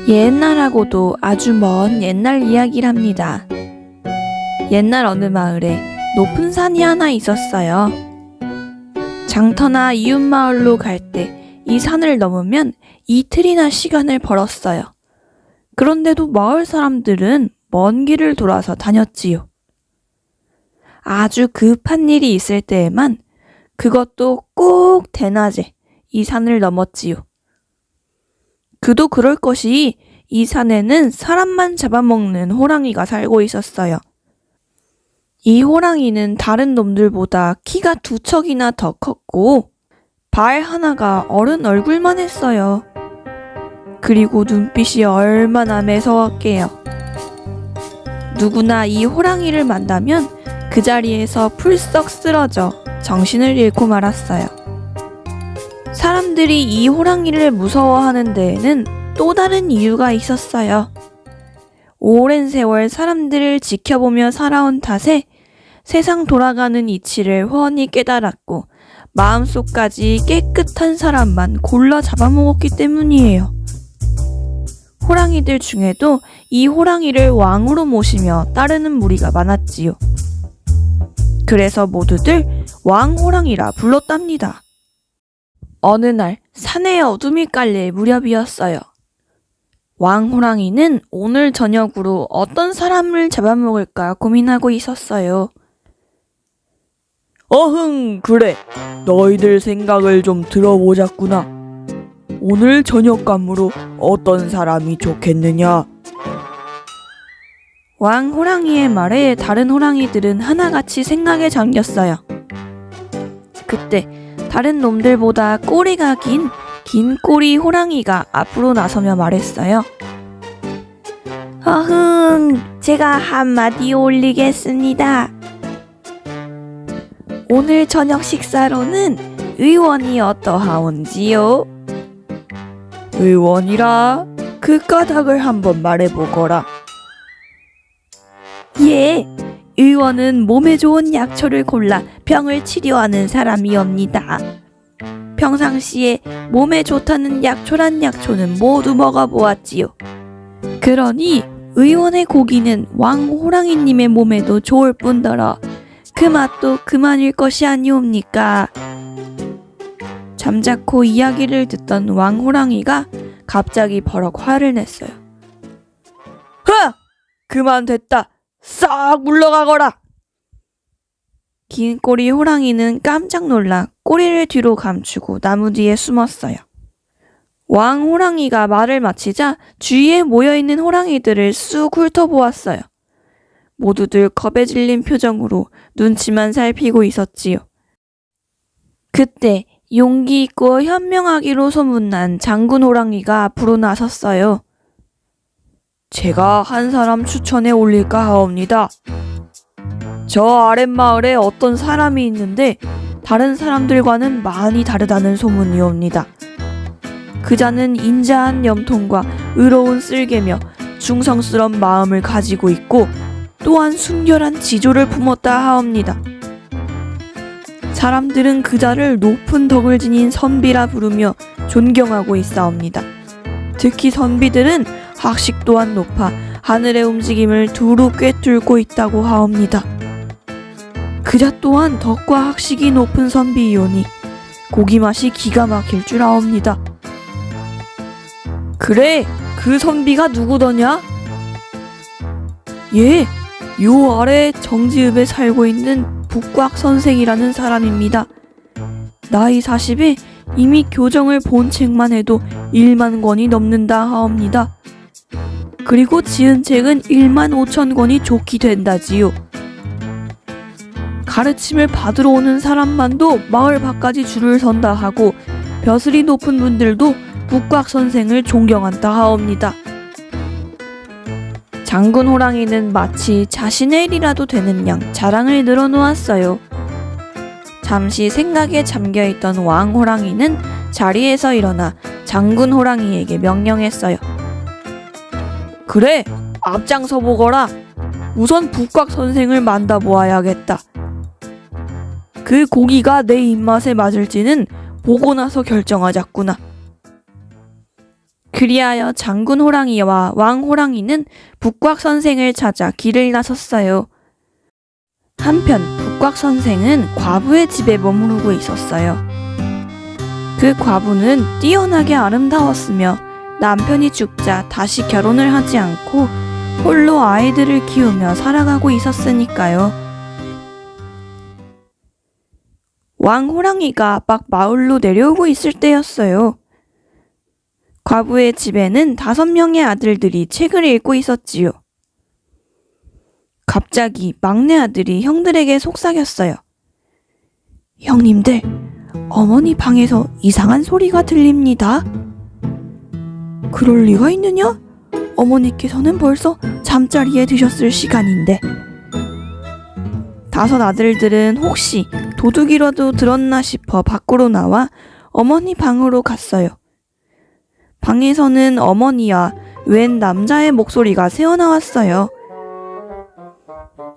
옛날하고도 아주 먼 옛날 이야기랍니다. 옛날 어느 마을에 높은 산이 하나 있었어요. 장터나 이웃 마을로 갈 때 이 산을 넘으면 이틀이나 시간을 벌었어요. 그런데도 마을 사람들은 먼 길을 돌아서 다녔지요. 아주 급한 일이 있을 때에만, 그것도 꼭 대낮에 이 산을 넘었지요. 그도 그럴 것이 이 산에는 사람만 잡아먹는 호랑이가 살고 있었어요. 이 호랑이는 다른 놈들보다 키가 2척이나 더 컸고 발 하나가 어른 얼굴만 했어요. 그리고 눈빛이 얼마나 매서웠게요. 누구나 이 호랑이를 만나면 그 자리에서 풀썩 쓰러져 정신을 잃고 말았어요. 사람들이 이 호랑이를 무서워하는 데에는 또 다른 이유가 있었어요. 오랜 세월 사람들을 지켜보며 살아온 탓에 세상 돌아가는 이치를 훤히 깨달았고 마음속까지 깨끗한 사람만 골라 잡아먹었기 때문이에요. 호랑이들 중에도 이 호랑이를 왕으로 모시며 따르는 무리가 많았지요. 그래서 모두들 왕호랑이라 불렀답니다. 어느 날 산에 어둠이 깔릴 무렵이었어요. 왕호랑이는 오늘 저녁으로 어떤 사람을 잡아먹을까 고민하고 있었어요. 어흥, 그래. 너희들 생각을 좀 들어보자꾸나. 오늘 저녁감으로 어떤 사람이 좋겠느냐? 왕호랑이의 말에 다른 호랑이들은 하나같이 생각에 잠겼어요. 그때 다른 놈들보다 꼬리가 긴 꼬리 호랑이가 앞으로 나서며 말했어요. 어흥, 제가 한마디 올리겠습니다. 오늘 저녁 식사로는 의원이 어떠하온지요? 의원이라? 그 까닭을 한번 말해보거라. 예, 의원은 몸에 좋은 약초를 골라 병을 치료하는 사람이옵니다. 평상시에 몸에 좋다는 약초란 약초는 모두 먹어보았지요. 그러니 의원의 고기는 왕호랑이님의 몸에도 좋을 뿐더러 그 맛도 그만일 것이 아니옵니까? 잠자코 이야기를 듣던 왕호랑이가 갑자기 버럭 화를 냈어요. 하! 그만 됐다. 싹 물러가거라. 긴 꼬리 호랑이는 깜짝 놀라 꼬리를 뒤로 감추고 나무 뒤에 숨었어요. 왕호랑이가 말을 마치자 주위에 모여있는 호랑이들을 쑥 훑어보았어요. 모두들 겁에 질린 표정으로 눈치만 살피고 있었지요. 그때 용기 있고 현명하기로 소문난 장군 호랑이가 앞으로 나섰어요. 제가 한 사람 추천해 올릴까 하옵니다. 저 아랫마을에 어떤 사람이 있는데 다른 사람들과는 많이 다르다는 소문이옵니다. 그자는 인자한 염통과 의로운 쓸개며 충성스러운 마음을 가지고 있고 또한 순결한 지조를 품었다 하옵니다. 사람들은 그자를 높은 덕을 지닌 선비라 부르며 존경하고 있사옵니다. 특히 선비들은 학식 또한 높아 하늘의 움직임을 두루 꿰뚫고 있다고 하옵니다. 그자 또한 덕과 학식이 높은 선비이오니 고기 맛이 기가 막힐 줄 아옵니다. 그래, 그 선비가 누구더냐? 예, 요 아래 정지읍에 살고 있는 북곽 선생이라는 사람입니다. 나이 40에 이미 교정을 본 책만 해도 1만 권이 넘는다 하옵니다. 그리고 지은 책은 1만 5천 권이 좋게 된다지요. 가르침을 받으러 오는 사람만도 마을 밖까지 줄을 선다 하고 벼슬이 높은 분들도 북곽 선생을 존경한다 하옵니다. 장군 호랑이는 마치 자신의 일이라도 되는 양 자랑을 늘어놓았어요. 잠시 생각에 잠겨있던 왕 호랑이는 자리에서 일어나 장군 호랑이에게 명령했어요. 그래, 앞장서 보거라. 우선 북곽 선생을 만나보아야겠다. 그 고기가 내 입맛에 맞을지는 보고 나서 결정하자꾸나. 그리하여 장군 호랑이와 왕 호랑이는 북곽 선생을 찾아 길을 나섰어요. 한편 북곽 선생은 과부의 집에 머무르고 있었어요. 그 과부는 뛰어나게 아름다웠으며 남편이 죽자 다시 결혼을 하지 않고 홀로 아이들을 키우며 살아가고 있었으니까요. 왕 호랑이가 막 마을로 내려오고 있을 때였어요. 과부의 집에는 5명의 아들들이 책을 읽고 있었지요. 갑자기 막내 아들이 형들에게 속삭였어요. 형님들, 어머니 방에서 이상한 소리가 들립니다. 그럴 리가 있느냐? 어머니께서는 벌써 잠자리에 드셨을 시간인데. 5 아들들은 혹시 도둑이라도 들었나 싶어 밖으로 나와 어머니 방으로 갔어요. 방에서는 어머니와 웬 남자의 목소리가 새어나왔어요.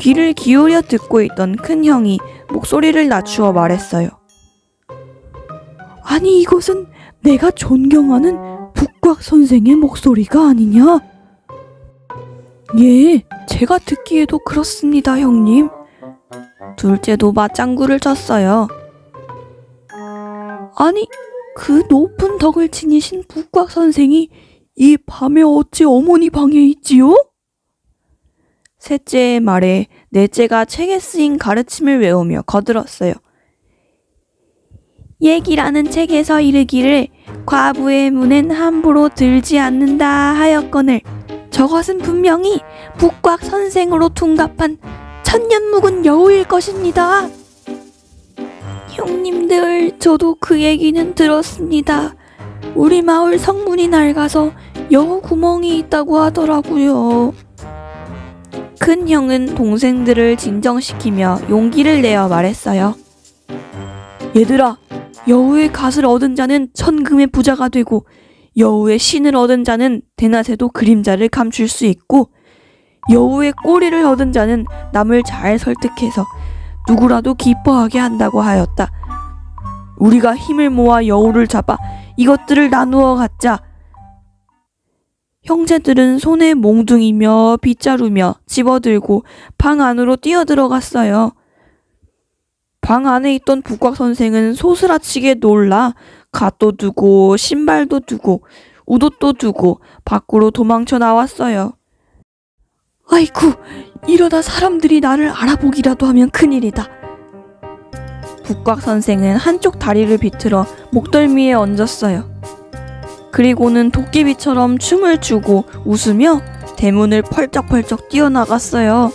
귀를 기울여 듣고 있던 큰형이 목소리를 낮추어 말했어요. 아니, 이것은 내가 존경하는 북곽 선생의 목소리가 아니냐? 예, 제가 듣기에도 그렇습니다, 형님. 둘째도 맞장구를 쳤어요. 아니, 그 높은 덕을 지니신 북곽 선생이 이 밤에 어찌 어머니 방에 있지요? 셋째의 말에 넷째가 책에 쓰인 가르침을 외우며 거들었어요. 얘기라는 책에서 이르기를 과부의 문엔 함부로 들지 않는다 하였거늘 저것은 분명히 북곽 선생으로 둔갑한 천년 묵은 여우일 것입니다. 형님들, 저도 그 얘기는 들었습니다. 우리 마을 성문이 낡아서 여우 구멍이 있다고 하더라고요. 큰 형은 동생들을 진정시키며 용기를 내어 말했어요. 얘들아, 여우의 갓을 얻은 자는 천금의 부자가 되고 여우의 신을 얻은 자는 대낮에도 그림자를 감출 수 있고 여우의 꼬리를 얻은 자는 남을 잘 설득해서 누구라도 기뻐하게 한다고 하였다. 우리가 힘을 모아 여우를 잡아 이것들을 나누어 갖자. 형제들은 손에 몽둥이며 빗자루며 집어들고 방 안으로 뛰어들어갔어요. 방 안에 있던 북곽 선생은 소스라치게 놀라 갓도 두고 신발도 두고 우도도 두고 밖으로 도망쳐 나왔어요. 아이쿠, 이러다 사람들이 나를 알아보기라도 하면 큰일이다. 북곽 선생은 한쪽 다리를 비틀어 목덜미에 얹었어요. 그리고는 도깨비처럼 춤을 추고 웃으며 대문을 펄쩍펄쩍 뛰어나갔어요.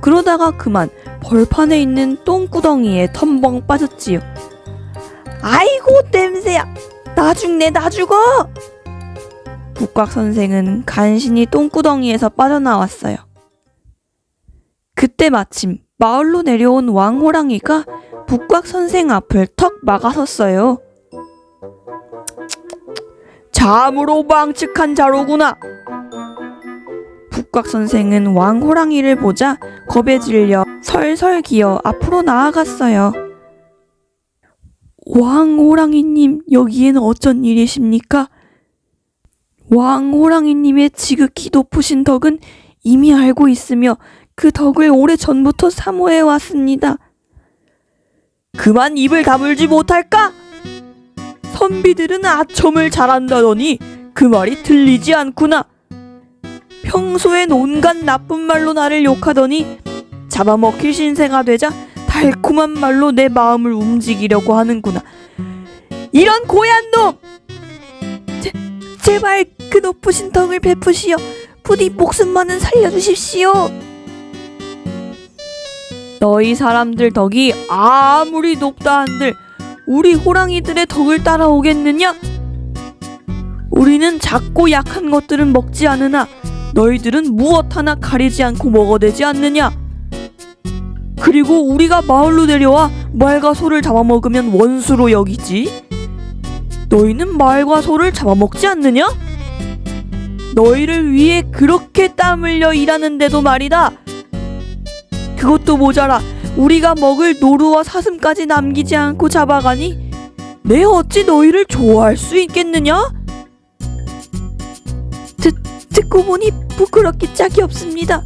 그러다가 그만 벌판에 있는 똥구덩이에 텀벙 빠졌지요. 아이고 냄새야, 나 죽네, 나 죽어! 북곽 선생은 간신히 똥구덩이에서 빠져나왔어요. 그때 마침 마을로 내려온 왕 호랑이가 북곽 선생 앞을 턱 막아섰어요. 참으로 망측한 자로구나. 북곽 선생은 왕 호랑이를 보자 겁에 질려 설설 기어 앞으로 나아갔어요. 왕 호랑이님, 여기엔 어쩐 일이십니까? 왕 호랑이님의 지극히 높으신 덕은 이미 알고 있으며 그 덕을 오래전부터 사모해 왔습니다. 그만 입을 다물지 못할까? 선비들은 아첨을 잘한다더니 그 말이 들리지 않구나. 평소엔 온갖 나쁜 말로 나를 욕하더니 잡아먹힐 신세가 되자 달콤한 말로 내 마음을 움직이려고 하는구나. 이런 고얀 놈! 제발 그 높으신 덕을 베푸시어 부디 목숨만은 살려주십시오. 너희 사람들 덕이 아무리 높다 한들 우리 호랑이들의 덕을 따라오겠느냐? 우리는 작고 약한 것들은 먹지 않으나 너희들은 무엇 하나 가리지 않고 먹어대지 않느냐? 그리고 우리가 마을로 내려와 말과 소를 잡아먹으면 원수로 여기지? 너희는 말과 소를 잡아먹지 않느냐? 너희를 위해 그렇게 땀 흘려 일하는데도 말이다. 그것도 모자라 우리가 먹을 노루와 사슴까지 남기지 않고 잡아가니 내 어찌 너희를 좋아할 수 있겠느냐? 듣고 보니 부끄럽기 짝이 없습니다.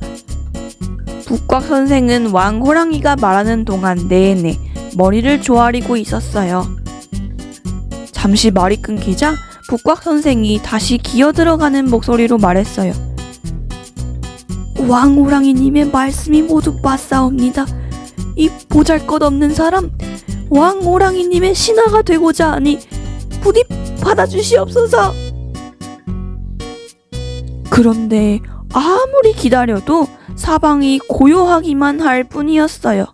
북곽 선생은 왕호랑이가 말하는 동안 내내 머리를 조아리고 있었어요. 잠시 말이 끊기자 북곽 선생이 다시 기어들어가는 목소리로 말했어요. 왕호랑이님의 말씀이 모두 맞사옵니다. 이 보잘것없는 사람 왕호랑이님의 신하가 되고자 하니 부디 받아주시옵소서. 그런데 아무리 기다려도 사방이 고요하기만 할 뿐이었어요.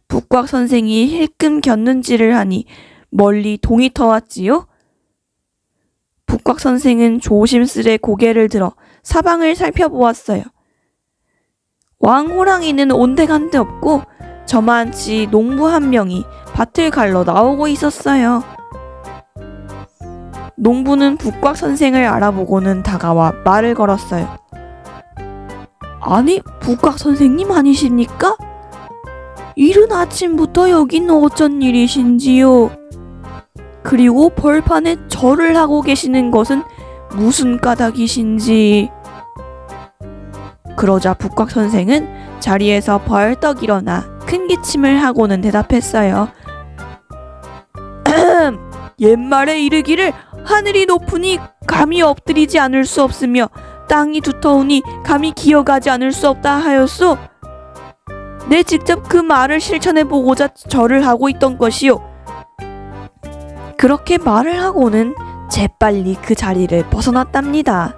북곽 선생이 힐끔 곁눈질을 하니 멀리 동이 터왔지요. 북곽 선생은 조심스레 고개를 들어 사방을 살펴보았어요. 왕호랑이는 온데간데 없고 저만치 농부 한 명이 밭을 갈러 나오고 있었어요. 농부는 북곽 선생을 알아보고는 다가와 말을 걸었어요. 아니, 북곽 선생님 아니십니까? 이른 아침부터 여긴 어쩐 일이신지요? 그리고 벌판에 절을 하고 계시는 것은 무슨 까닭이신지. 그러자 북곽 선생은 자리에서 벌떡 일어나 큰 기침을 하고는 대답했어요. 옛말에 이르기를 하늘이 높으니 감히 엎드리지 않을 수 없으며 땅이 두터우니 감히 기어가지 않을 수 없다 하였소. 내 직접 그 말을 실천해보고자 절을 하고 있던 것이요. 그렇게 말을 하고는 재빨리 그 자리를 벗어났답니다.